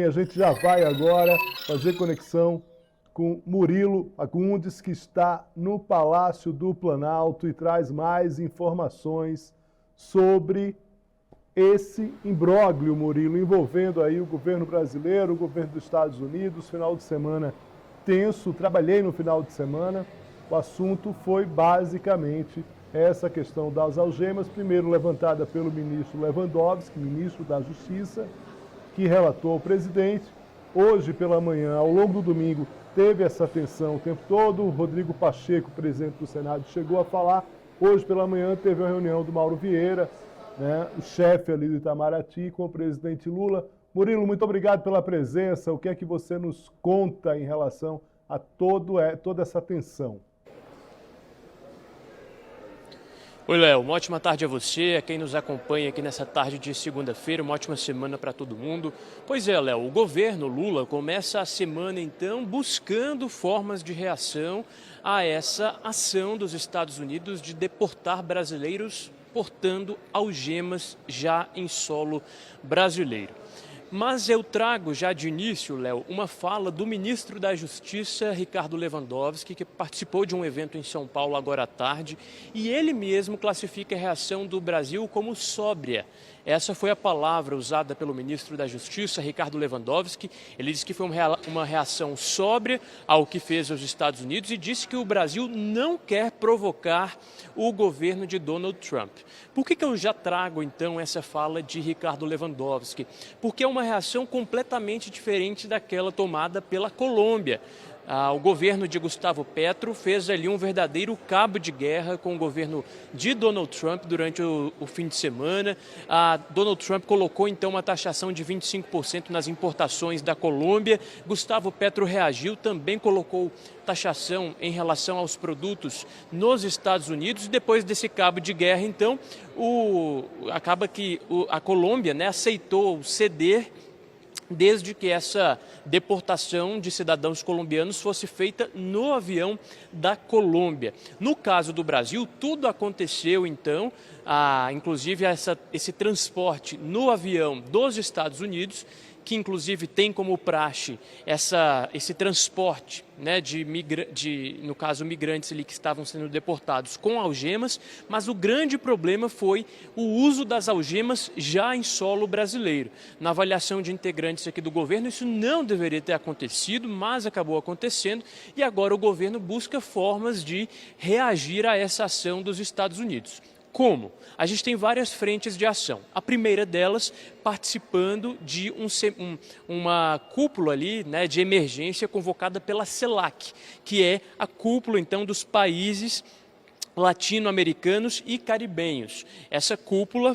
A gente já vai agora fazer conexão com Murilo Fagundes, que está no Palácio do Planalto e traz mais informações sobre esse imbróglio, Murilo, envolvendo aí o governo brasileiro, o governo dos Estados Unidos. Final de semana tenso, trabalhei no final de semana. O assunto foi basicamente essa questão das algemas, primeiro levantada pelo ministro Lewandowski, ministro da Justiça, que relatou ao presidente. Hoje pela manhã, ao longo do domingo, teve essa tensão o tempo todo. O Rodrigo Pacheco, presidente do Senado, chegou a falar. Hoje pela manhã teve a reunião do Mauro Vieira, né, o chefe ali do Itamaraty, com o presidente Lula. Murilo, muito obrigado pela presença. O que é que você nos conta em relação a toda essa tensão? Oi, Léo, uma ótima tarde a você, a quem nos acompanha aqui nessa tarde de segunda-feira, uma ótima semana para todo mundo. Pois é, Léo, o governo Lula começa a semana, então, buscando formas de reação a essa ação dos Estados Unidos de deportar brasileiros portando algemas já em solo brasileiro. Mas eu trago já de início, Léo, uma fala do ministro da Justiça, Ricardo Lewandowski, que participou de um evento em São Paulo agora à tarde, e ele mesmo classifica a reação do Brasil como sóbria. Essa foi a palavra usada pelo ministro da Justiça, Ricardo Lewandowski. Ele disse que foi uma reação sóbria ao que fez os Estados Unidos e disse que o Brasil não quer provocar o governo de Donald Trump. Por que eu já trago, então, essa fala de Ricardo Lewandowski? Porque é uma reação completamente diferente daquela tomada pela Colômbia. O governo de Gustavo Petro fez ali um verdadeiro cabo de guerra com o governo de Donald Trump durante o fim de semana. Donald Trump colocou então uma taxação de 25% nas importações da Colômbia. Gustavo Petro reagiu, também colocou taxação em relação aos produtos nos Estados Unidos. E depois desse cabo de guerra, então, acaba que a Colômbia, né, aceitou ceder desde que essa deportação de cidadãos colombianos fosse feita no avião da Colômbia. No caso do Brasil, tudo aconteceu, então, inclusive esse transporte no avião dos Estados Unidos, que inclusive tem como praxe esse transporte, né, no caso, migrantes ali que estavam sendo deportados com algemas, mas o grande problema foi o uso das algemas já em solo brasileiro. Na avaliação de integrantes aqui do governo, isso não deveria ter acontecido, mas acabou acontecendo, e agora o governo busca formas de reagir a essa ação dos Estados Unidos. Como? A gente tem várias frentes de ação. A primeira delas, participando de uma cúpula ali, né, de emergência convocada pela CELAC, que é a cúpula, então, dos países latino-americanos e caribenhos. Essa cúpula,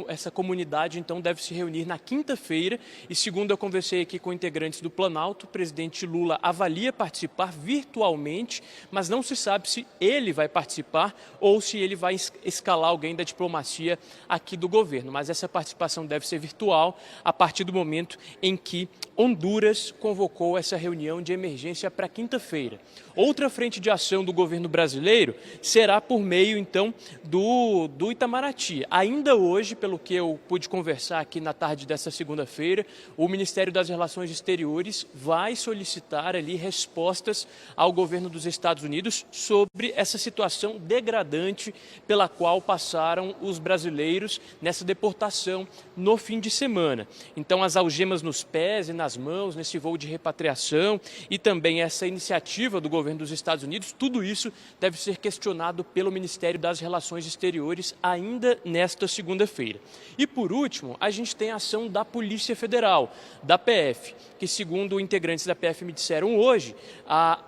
essa comunidade, então, deve se reunir na quinta-feira e, segundo eu conversei aqui com integrantes do Planalto, o presidente Lula avalia participar virtualmente, mas não se sabe se ele vai participar ou se ele vai escalar alguém da diplomacia aqui do governo. Mas essa participação deve ser virtual a partir do momento em que Honduras convocou essa reunião de emergência para quinta-feira. Outra frente de ação do governo brasileiro será por meio, então, do Itamaraty. Ainda hoje, pelo que eu pude conversar aqui na tarde dessa segunda-feira, o Ministério das Relações Exteriores vai solicitar ali respostas ao governo dos Estados Unidos sobre essa situação degradante pela qual passaram os brasileiros nessa deportação no fim de semana. Então, as algemas nos pés e nas mãos, nesse voo de repatriação e também essa iniciativa do governo dos Estados Unidos, tudo isso deve ser questionado pelo Ministério das Relações Exteriores ainda nesta segunda-feira. E por último, a gente tem a ação da Polícia Federal, da PF, que segundo integrantes da PF me disseram hoje,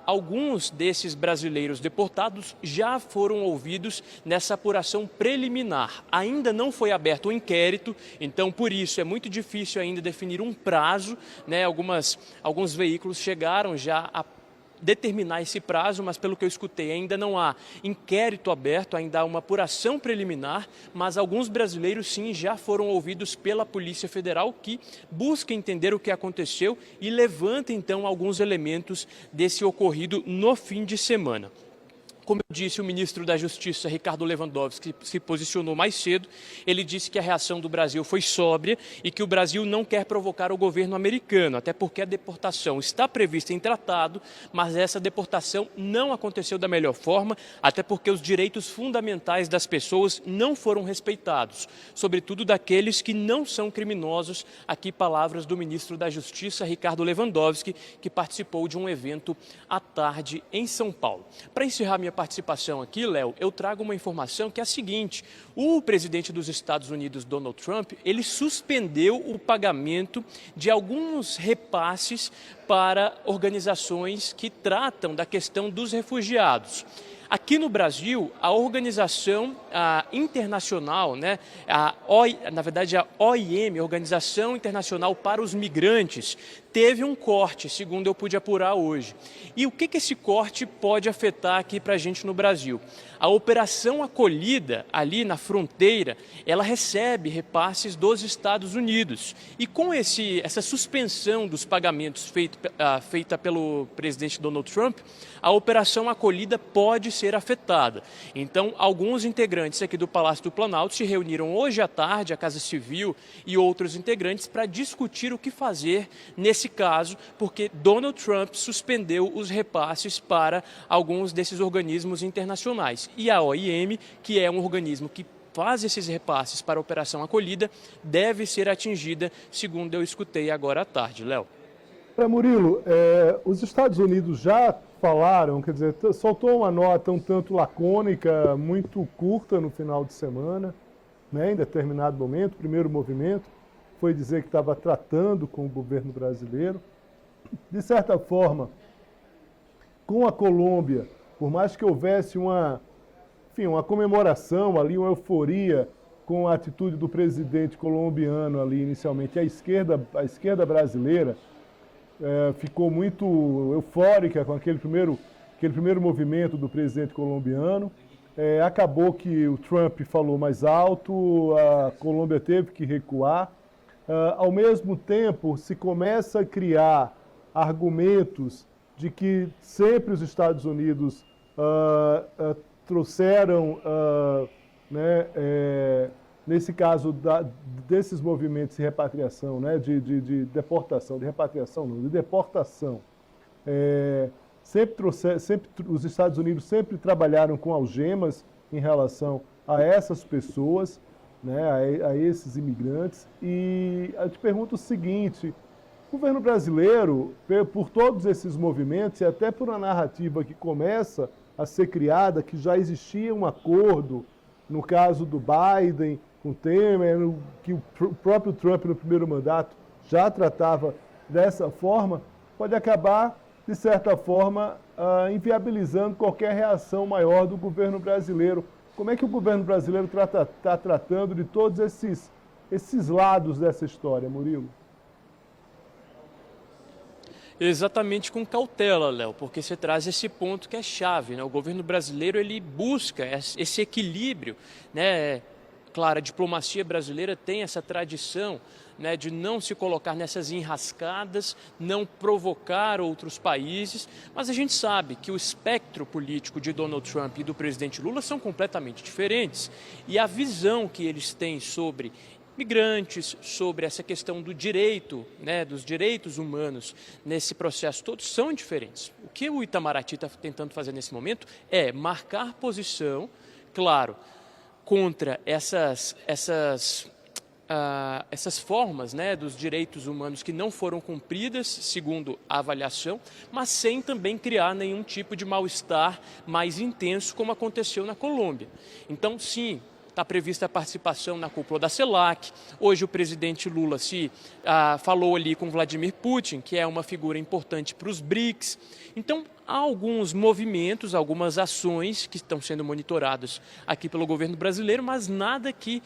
alguns desses brasileiros deportados já foram ouvidos nessa apuração preliminar. Ainda não foi aberto o inquérito, então por isso é muito difícil ainda definir um prazo, né? Alguns veículos chegaram já a determinar esse prazo, mas pelo que eu escutei ainda não há inquérito aberto, ainda há uma apuração preliminar, mas alguns brasileiros sim já foram ouvidos pela Polícia Federal, que busca entender o que aconteceu e levanta então alguns elementos desse ocorrido no fim de semana. Como eu disse, o ministro da Justiça, Ricardo Lewandowski, se posicionou mais cedo. Ele disse que a reação do Brasil foi sóbria e que o Brasil não quer provocar o governo americano, até porque a deportação está prevista em tratado, mas essa deportação não aconteceu da melhor forma, até porque os direitos fundamentais das pessoas não foram respeitados, sobretudo daqueles que não são criminosos. Aqui palavras do ministro da Justiça, Ricardo Lewandowski, que participou de um evento à tarde em São Paulo. Para encerrar minha participação aqui, Léo, eu trago uma informação que é a seguinte: o presidente dos Estados Unidos, Donald Trump, ele suspendeu o pagamento de alguns repasses para organizações que tratam da questão dos refugiados. Aqui no Brasil, a organização internacional, a OIM, Organização Internacional para os Migrantes, teve um corte, segundo eu pude apurar hoje. E o que esse corte pode afetar aqui para a gente no Brasil? A Operação Acolhida, ali na fronteira, ela recebe repasses dos Estados Unidos. E com essa suspensão dos pagamentos feita pelo presidente Donald Trump, a Operação Acolhida pode ser afetada. Então, alguns integrantes aqui do Palácio do Planalto se reuniram hoje à tarde, a Casa Civil e outros integrantes, para discutir o que fazer nesse caso, porque Donald Trump suspendeu os repasses para alguns desses organismos internacionais. E a OIM, que é um organismo que faz esses repasses para a Operação Acolhida, deve ser atingida, segundo eu escutei agora à tarde. Léo. Murilo, os Estados Unidos já falaram, quer dizer, soltou uma nota um tanto lacônica, muito curta no final de semana, em determinado momento. O primeiro movimento foi dizer que estava tratando com o governo brasileiro. De certa forma, com a Colômbia, por mais que houvesse uma comemoração ali, uma euforia com a atitude do presidente colombiano ali inicialmente, a esquerda brasileira ficou muito eufórica com aquele primeiro movimento do presidente colombiano. Acabou que o Trump falou mais alto, a Colômbia teve que recuar. Ao mesmo tempo, se começa a criar argumentos de que sempre os Estados Unidos trouxeram, nesse caso desses movimentos de repatriação, de deportação, de repatriação não, de deportação, os Estados Unidos sempre trabalharam com algemas em relação a essas pessoas, a esses imigrantes. E eu te pergunto o seguinte: o governo brasileiro, por todos esses movimentos e até por uma narrativa que começa a ser criada, que já existia um acordo, no caso do Biden com Temer, que o próprio Trump no primeiro mandato já tratava dessa forma, pode acabar, de certa forma, inviabilizando qualquer reação maior do governo brasileiro. Como é que o governo brasileiro está tratando de todos esses lados dessa história, Murilo? Exatamente, com cautela, Léo, porque você traz esse ponto que é chave, O governo brasileiro, ele busca esse equilíbrio, Claro, a diplomacia brasileira tem essa tradição, de não se colocar nessas enrascadas, não provocar outros países, mas a gente sabe que o espectro político de Donald Trump e do presidente Lula são completamente diferentes, e a visão que eles têm sobre migrantes, sobre essa questão do direito, dos direitos humanos nesse processo todo, são diferentes. O que o Itamaraty está tentando fazer nesse momento é marcar posição, claro, contra essas formas dos direitos humanos que não foram cumpridas, segundo a avaliação, mas sem também criar nenhum tipo de mal-estar mais intenso, como aconteceu na Colômbia. Então, sim, está prevista a participação na cúpula da CELAC. Hoje o presidente Lula falou ali com Vladimir Putin, que é uma figura importante para os BRICS. Então, há alguns movimentos, algumas ações que estão sendo monitoradas aqui pelo governo brasileiro, mas nada que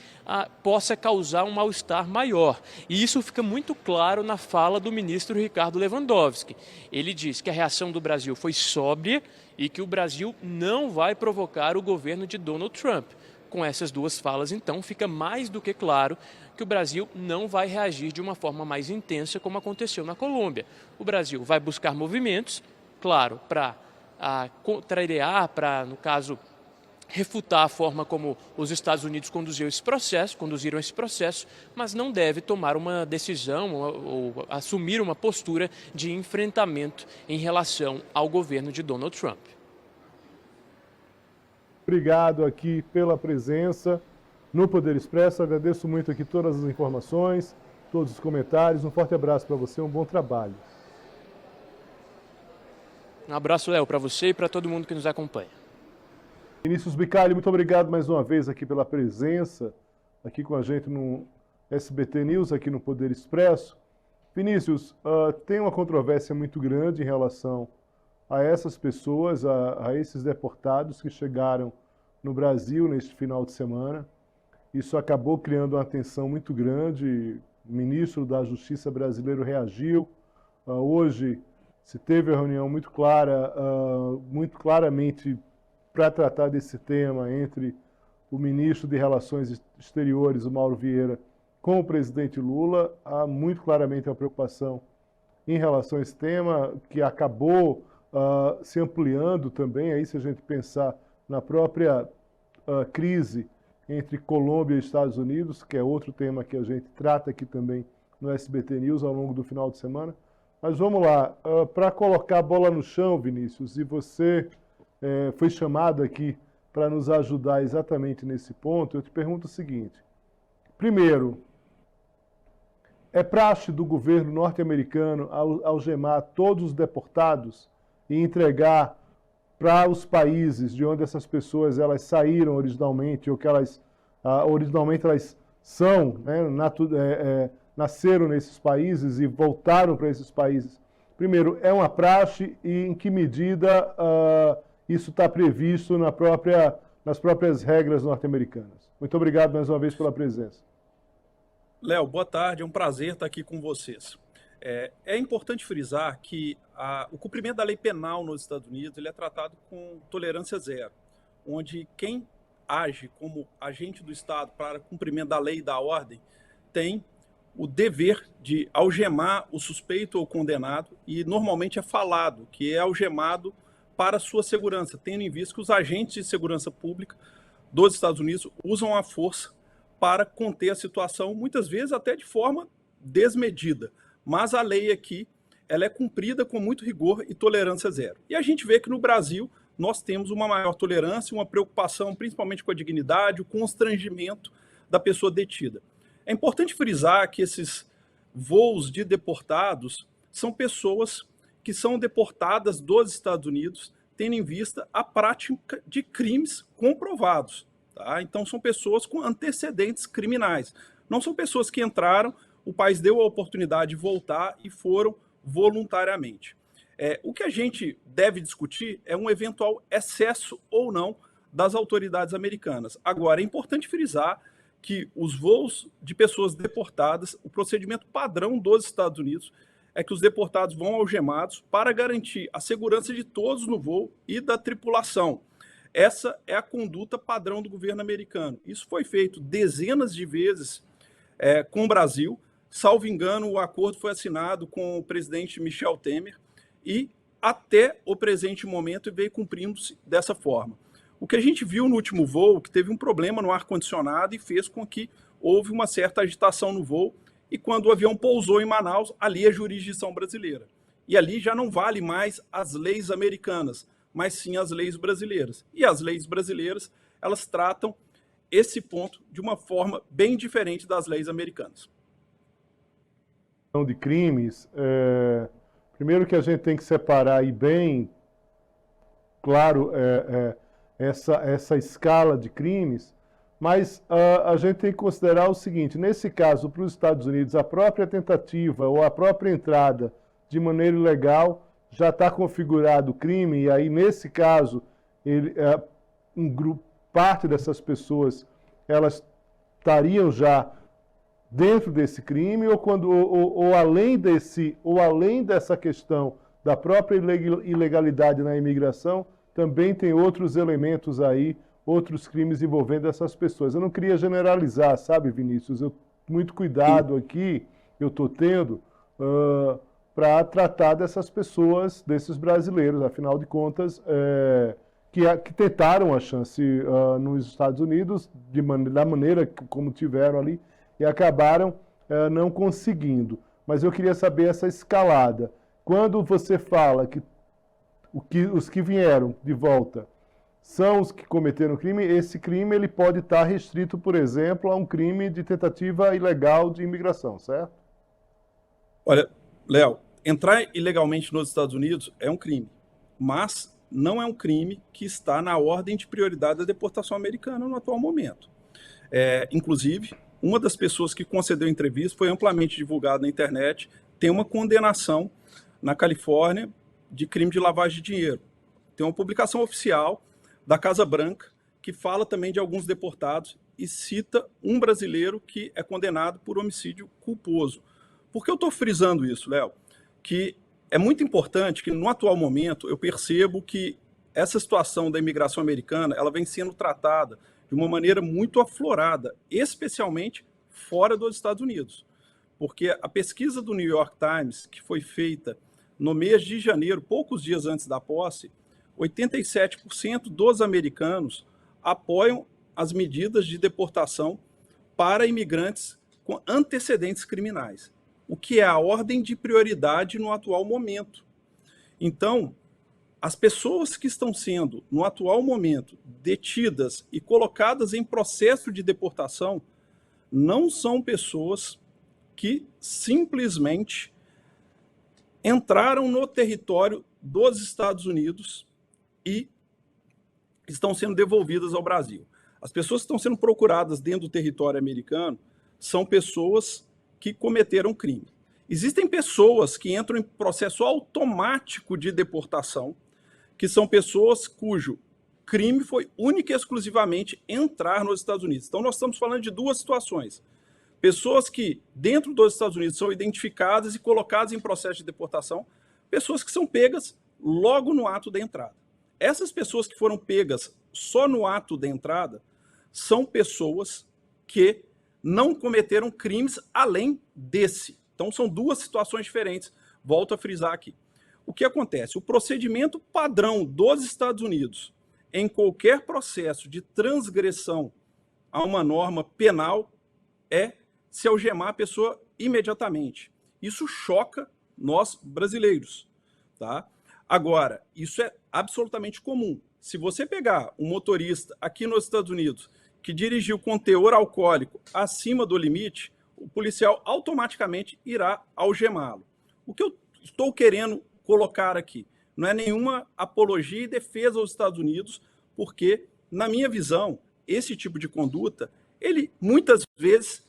possa causar um mal-estar maior. E isso fica muito claro na fala do ministro Ricardo Lewandowski. Ele diz que a reação do Brasil foi sóbria e que o Brasil não vai provocar o governo de Donald Trump. Com essas duas falas, então, fica mais do que claro que o Brasil não vai reagir de uma forma mais intensa como aconteceu na Colômbia. O Brasil vai buscar movimentos, claro, para contrariar, para, no caso, refutar a forma como os Estados Unidos conduziram esse processo, mas não deve tomar uma decisão ou assumir uma postura de enfrentamento em relação ao governo de Donald Trump. Obrigado aqui pela presença no Poder Expresso. Agradeço muito aqui todas as informações, todos os comentários. Um forte abraço para você, um bom trabalho. Um abraço, Léo, para você e para todo mundo que nos acompanha. Vinícius Bicalho, muito obrigado mais uma vez aqui pela presença, aqui com a gente no SBT News, aqui no Poder Expresso. Vinícius, tem uma controvérsia muito grande em relação a essas pessoas, a esses deportados que chegaram no Brasil neste final de semana. Isso acabou criando uma tensão muito grande. O ministro da Justiça brasileiro reagiu. Hoje se teve uma reunião muito claramente para tratar desse tema entre o ministro de Relações Exteriores, o Mauro Vieira, com o presidente Lula. Há muito claramente uma preocupação em relação a esse tema, que acabou se ampliando também, aí se a gente pensar na própria crise entre Colômbia e Estados Unidos, que é outro tema que a gente trata aqui também no SBT News ao longo do final de semana. Mas vamos lá, para colocar a bola no chão, Vinícius, e você foi chamado aqui para nos ajudar exatamente nesse ponto, eu te pergunto o seguinte. Primeiro, é praxe do governo norte-americano algemar todos os deportados e entregar para os países de onde essas pessoas elas saíram originalmente, ou que originalmente elas são, né, nasceram nesses países e voltaram para esses países. Primeiro, é uma praxe e em que medida isso está previsto nas próprias regras norte-americanas? Muito obrigado mais uma vez pela presença. Léo, boa tarde, é um prazer estar aqui com vocês. É importante frisar que o cumprimento da lei penal nos Estados Unidos ele é tratado com tolerância zero, onde quem age como agente do Estado para cumprimento da lei e da ordem tem o dever de algemar o suspeito ou condenado, e normalmente é falado que é algemado para sua segurança, tendo em vista que os agentes de segurança pública dos Estados Unidos usam a força para conter a situação, muitas vezes até de forma desmedida. Mas a lei aqui ela é cumprida com muito rigor e tolerância zero. E a gente vê que no Brasil nós temos uma maior tolerância, uma preocupação principalmente com a dignidade, o constrangimento da pessoa detida. É importante frisar que esses voos de deportados são pessoas que são deportadas dos Estados Unidos, tendo em vista a prática de crimes comprovados. Tá? Então são pessoas com antecedentes criminais. Não são pessoas que entraram, o país deu a oportunidade de voltar e foram voluntariamente. O que a gente deve discutir é um eventual excesso ou não das autoridades americanas. Agora, é importante frisar que os voos de pessoas deportadas, o procedimento padrão dos Estados Unidos é que os deportados vão algemados para garantir a segurança de todos no voo e da tripulação. Essa é a conduta padrão do governo americano. Isso foi feito dezenas de vezes com o Brasil. Salvo engano, o acordo foi assinado com o presidente Michel Temer e até o presente momento veio cumprindo-se dessa forma. O que a gente viu no último voo, que teve um problema no ar-condicionado e fez com que houve uma certa agitação no voo, e quando o avião pousou em Manaus, ali é jurisdição brasileira. E ali já não vale mais as leis americanas, mas sim as leis brasileiras. E as leis brasileiras, elas tratam esse ponto de uma forma bem diferente das leis americanas. De crimes, primeiro que a gente tem que separar aí bem claro essa escala de crimes, mas a gente tem que considerar o seguinte: nesse caso, para os Estados Unidos, a própria tentativa ou a própria entrada de maneira ilegal já está configurado o crime, e aí nesse caso parte dessas pessoas elas estariam já dentro desse crime, ou além dessa questão da própria ilegalidade na imigração, também tem outros elementos aí, outros crimes envolvendo essas pessoas. Eu não queria generalizar, sabe, Vinícius? Muito cuidado aqui eu estou tendo para tratar dessas pessoas, desses brasileiros, afinal de contas, que tentaram a chance nos Estados Unidos, da maneira como tiveram ali, e acabaram não conseguindo. Mas eu queria saber essa escalada. Quando você fala que os que vieram de volta são os que cometeram crime, esse crime ele pode estar restrito, por exemplo, a um crime de tentativa ilegal de imigração, certo? Olha, Léo, entrar ilegalmente nos Estados Unidos é um crime, mas não é um crime que está na ordem de prioridade da deportação americana no atual momento. Inclusive, uma das pessoas que concedeu a entrevista foi amplamente divulgada na internet, tem uma condenação na Califórnia de crime de lavagem de dinheiro. Tem uma publicação oficial da Casa Branca que fala também de alguns deportados e cita um brasileiro que é condenado por homicídio culposo. Por que eu estou frisando isso, Léo? Que é muito importante que no atual momento eu percebo que essa situação da imigração americana ela vem sendo tratada de uma maneira muito aflorada, especialmente fora dos Estados Unidos. Porque a pesquisa do New York Times, que foi feita no mês de janeiro, poucos dias antes da posse, 87% dos americanos apoiam as medidas de deportação para imigrantes com antecedentes criminais, o que é a ordem de prioridade no atual momento. Então, as pessoas que estão sendo, no atual momento, detidas e colocadas em processo de deportação não são pessoas que simplesmente entraram no território dos Estados Unidos e estão sendo devolvidas ao Brasil. As pessoas que estão sendo procuradas dentro do território americano são pessoas que cometeram crime. Existem pessoas que entram em processo automático de deportação, que são pessoas cujo crime foi única e exclusivamente entrar nos Estados Unidos. Então nós estamos falando de duas situações. Pessoas que, dentro dos Estados Unidos, são identificadas e colocadas em processo de deportação, pessoas que são pegas logo no ato da entrada. Essas pessoas que foram pegas só no ato da entrada são pessoas que não cometeram crimes além desse. Então são duas situações diferentes. Volto a frisar aqui. O que acontece? O procedimento padrão dos Estados Unidos em qualquer processo de transgressão a uma norma penal é se algemar a pessoa imediatamente. Isso choca nós brasileiros, tá? Agora, isso é absolutamente comum. Se você pegar um motorista aqui nos Estados Unidos que dirigiu com teor alcoólico acima do limite, o policial automaticamente irá algemá-lo. O que eu estou querendo colocar aqui não é nenhuma apologia e defesa aos Estados Unidos, porque, na minha visão, esse tipo de conduta, ele muitas vezes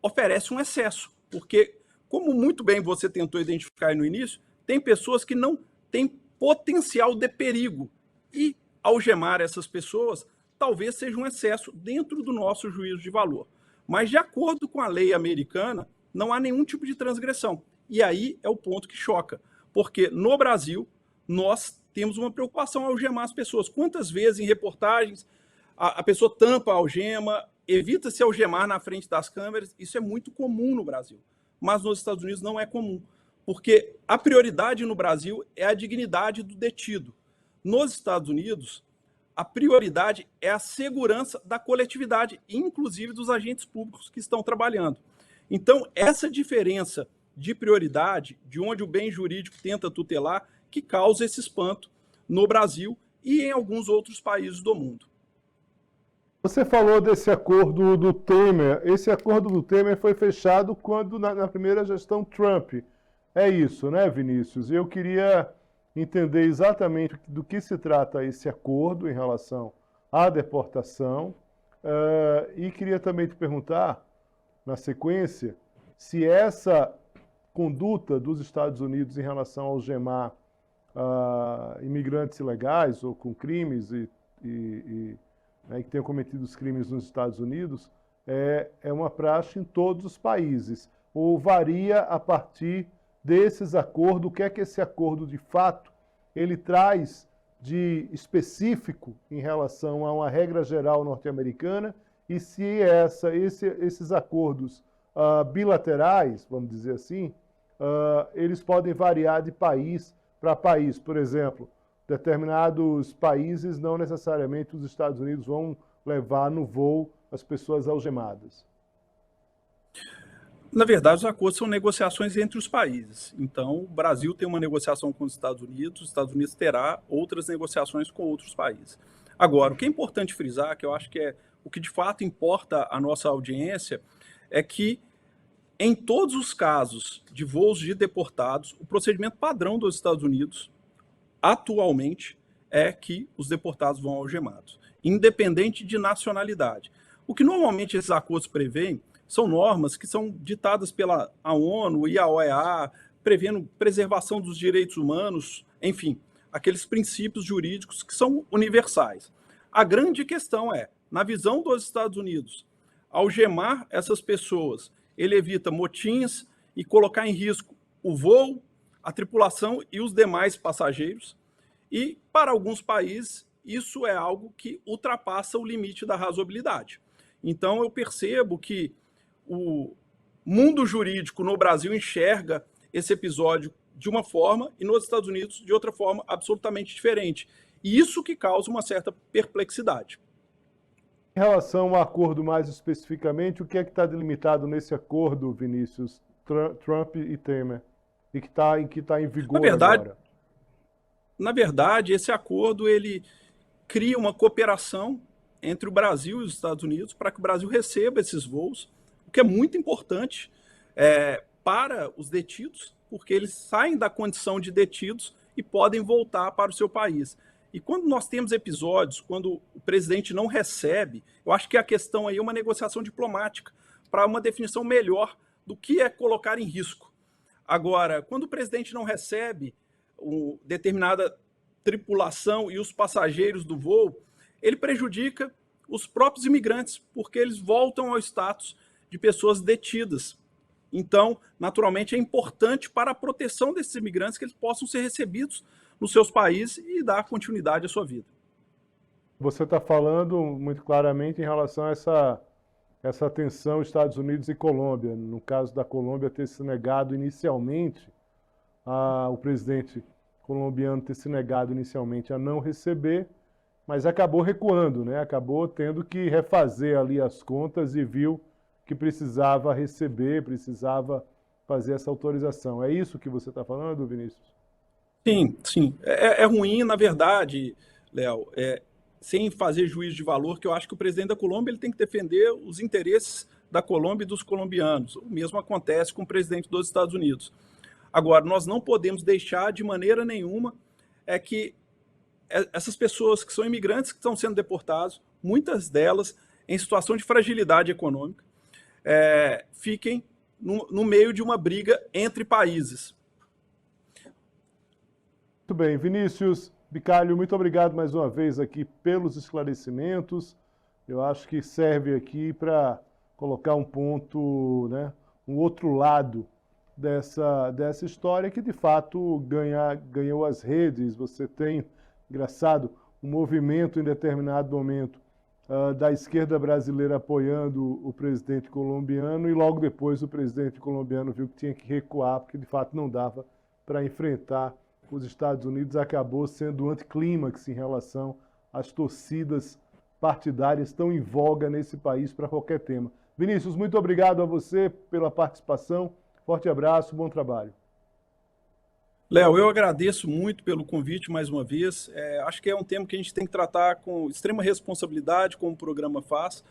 oferece um excesso, porque, como muito bem você tentou identificar aí no início, tem pessoas que não têm potencial de perigo, e algemar essas pessoas talvez seja um excesso dentro do nosso juízo de valor. Mas, de acordo com a lei americana, não há nenhum tipo de transgressão. E aí é o ponto que choca, porque no Brasil nós temos uma preocupação ao algemar as pessoas. Quantas vezes em reportagens a pessoa tampa a algema, evita se algemar na frente das câmeras? Isso é muito comum no Brasil, mas nos Estados Unidos não é comum, porque a prioridade no Brasil é a dignidade do detido. Nos Estados Unidos, a prioridade é a segurança da coletividade, inclusive dos agentes públicos que estão trabalhando. Então, essa diferença de prioridade, de onde o bem jurídico tenta tutelar, que causa esse espanto no Brasil e em alguns outros países do mundo. Você falou desse acordo do Temer. Esse acordo do Temer foi fechado quando na primeira gestão Trump. É isso, né, Vinícius? Eu queria entender exatamente do que se trata esse acordo em relação à deportação e queria também te perguntar, na sequência, se essa conduta dos Estados Unidos em relação ao algemar imigrantes ilegais ou com crimes né, que tenham cometido os crimes nos Estados Unidos é uma praxe em todos os países, ou varia a partir desses acordos, o que é que esse acordo de fato ele traz de específico em relação a uma regra geral norte-americana e se esses acordos bilaterais, vamos dizer assim, eles podem variar de país para país. Por exemplo, determinados países, não necessariamente os Estados Unidos vão levar no voo as pessoas algemadas. Na verdade, os acordos são negociações entre os países. Então, o Brasil tem uma negociação com os Estados Unidos terá outras negociações com outros países. Agora, o que é importante frisar, que eu acho que é o que de fato importa à nossa audiência, é que em todos os casos de voos de deportados, o procedimento padrão dos Estados Unidos, atualmente, é que os deportados vão algemados, independente de nacionalidade. O que normalmente esses acordos prevêem são normas que são ditadas pela ONU e a OEA, prevendo preservação dos direitos humanos, enfim, aqueles princípios jurídicos que são universais. A grande questão é, na visão dos Estados Unidos, algemar essas pessoas, ele evita motins e colocar em risco o voo, a tripulação e os demais passageiros. E, para alguns países, isso é algo que ultrapassa o limite da razoabilidade. Então, eu percebo que o mundo jurídico no Brasil enxerga esse episódio de uma forma e nos Estados Unidos de outra forma absolutamente diferente. E isso que causa uma certa perplexidade. Em relação ao acordo mais especificamente, o que é que está delimitado nesse acordo, Vinícius, Trump e Temer, e que está em vigor agora? Na verdade, esse acordo ele cria uma cooperação entre o Brasil e os Estados Unidos para que o Brasil receba esses voos, o que é muito importante para os detidos, porque eles saem da condição de detidos e podem voltar para o seu país. E quando nós temos episódios, quando o presidente não recebe, eu acho que a questão aí é uma negociação diplomática para uma definição melhor do que é colocar em risco. Agora, quando o presidente não recebe determinada tripulação e os passageiros do voo, ele prejudica os próprios imigrantes, porque eles voltam ao status de pessoas detidas. Então, naturalmente, é importante para a proteção desses imigrantes que eles possam ser recebidos nos seus países e dar continuidade à sua vida. Você está falando muito claramente em relação a essa tensão Estados Unidos e Colômbia. No caso da Colômbia ter se negado inicialmente, o presidente colombiano ter se negado inicialmente a não receber, mas acabou recuando, né? Acabou tendo que refazer ali as contas e viu que precisava receber, precisava fazer essa autorização. É isso que você está falando, Vinícius? Sim, sim. É ruim, na verdade, Léo, sem fazer juízo de valor, que eu acho que o presidente da Colômbia ele tem que defender os interesses da Colômbia e dos colombianos. O mesmo acontece com o presidente dos Estados Unidos. Agora, nós não podemos deixar de maneira nenhuma que essas pessoas que são imigrantes que estão sendo deportadas, muitas delas em situação de fragilidade econômica, fiquem no meio de uma briga entre países. Muito bem, Vinícius Bicalho, muito obrigado mais uma vez aqui pelos esclarecimentos. Eu acho que serve aqui para colocar um ponto, né, um outro lado dessa história que de fato ganhou as redes. Você tem, engraçado, um movimento em determinado momento da esquerda brasileira apoiando o presidente colombiano e logo depois o presidente colombiano viu que tinha que recuar porque de fato não dava para enfrentar os Estados Unidos. Acabou sendo um anticlímax em relação às torcidas partidárias tão em voga nesse país para qualquer tema. Vinícius, muito obrigado a você pela participação. Forte abraço, bom trabalho. Léo, eu agradeço muito pelo convite mais uma vez. Acho que é um tema que a gente tem que tratar com extrema responsabilidade, como o programa faz.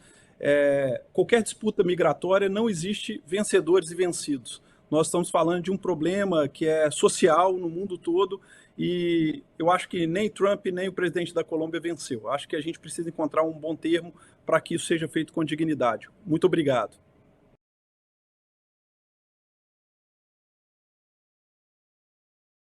Qualquer disputa migratória não existe vencedores e vencidos. Nós estamos falando de um problema que é social no mundo todo e eu acho que nem Trump nem o presidente da Colômbia venceu. Acho que a gente precisa encontrar um bom termo para que isso seja feito com dignidade. Muito obrigado.